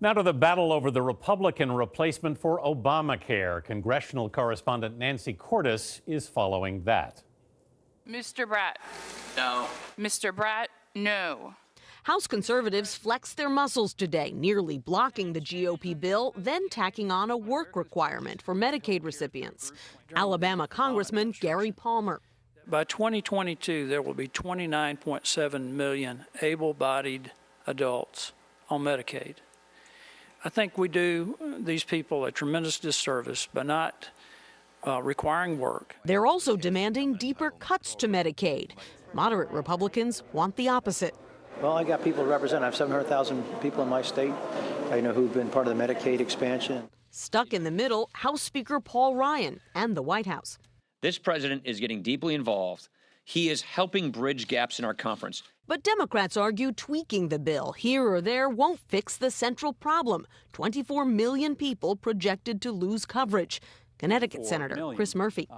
Now to the battle over the Republican replacement for Obamacare. Congressional correspondent Nancy Cordes is following that. Mr. Bratt. No. Mr. Bratt, no. House conservatives flexed their muscles today, nearly blocking the GOP bill, then tacking on a work requirement for Medicaid recipients. Alabama Congressman Gary Palmer. By 2022, there will be 29.7 million able-bodied adults on Medicaid. I think we do these people a tremendous disservice by not requiring work. They're also demanding deeper cuts to Medicaid. Moderate Republicans want the opposite. Well, I got people to represent. I have 700,000 people in my state, who've been part of the Medicaid expansion. Stuck in the middle, House Speaker Paul Ryan and the White House. This president is getting deeply involved. He is helping bridge gaps in our conference. But Democrats argue tweaking the bill here or there won't fix the central problem. 24 million people projected to lose coverage. Connecticut Senator Chris Murphy.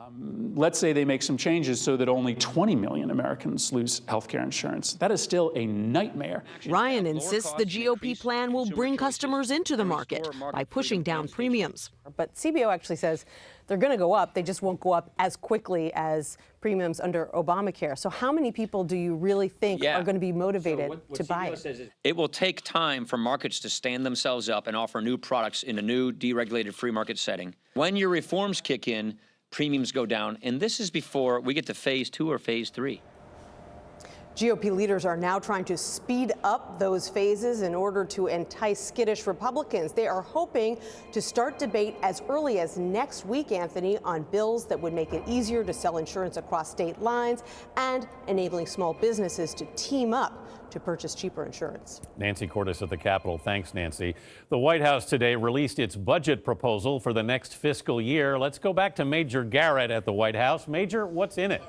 Let's say they make some changes so that only 20 million Americans lose health care insurance. That is still a nightmare. Ryan insists the GOP plan will bring customers into the market by pushing down premiums. But CBO actually says they're going to go up. They just won't go up as quickly as premiums under Obamacare. So how many people do you really think are going to be motivated to buy it? It will take time for markets to stand themselves up and offer new products in a new deregulated free market setting. When your reforms kick in, premiums go down. And this is before we get to phase 2 or phase 3. GOP leaders are now trying to speed up those phases in order to entice skittish Republicans. They are hoping to start debate as early as next week, Anthony, on bills that would make it easier to sell insurance across state lines and enabling small businesses to team up to purchase cheaper insurance. Nancy Cordes at the Capitol. Thanks, Nancy. The White House today released its budget proposal for the next fiscal year. Let's go back to Major Garrett at the White House. Major, what's in it?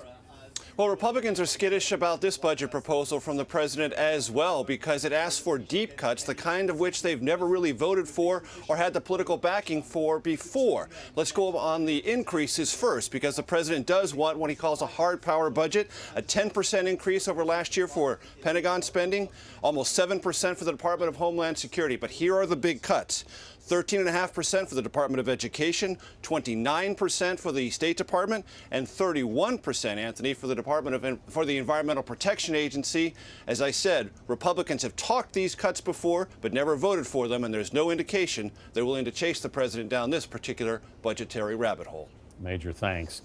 Well, Republicans are skittish about this budget proposal from the president as well because it asks for deep cuts, the kind of which they've never really voted for or had the political backing for before. Let's go on the increases first because the president does want what he calls a hard power budget, a 10% increase over last year for Pentagon spending, almost 7% for the Department of Homeland Security. But here are the big cuts. 13.5% for the Department of Education, 29% for the State Department, and 31%, Anthony, for the Environmental Protection Agency. As I said, Republicans have talked these cuts before, but never voted for them, and there's no indication they're willing to chase the president down this particular budgetary rabbit hole. Major, thanks.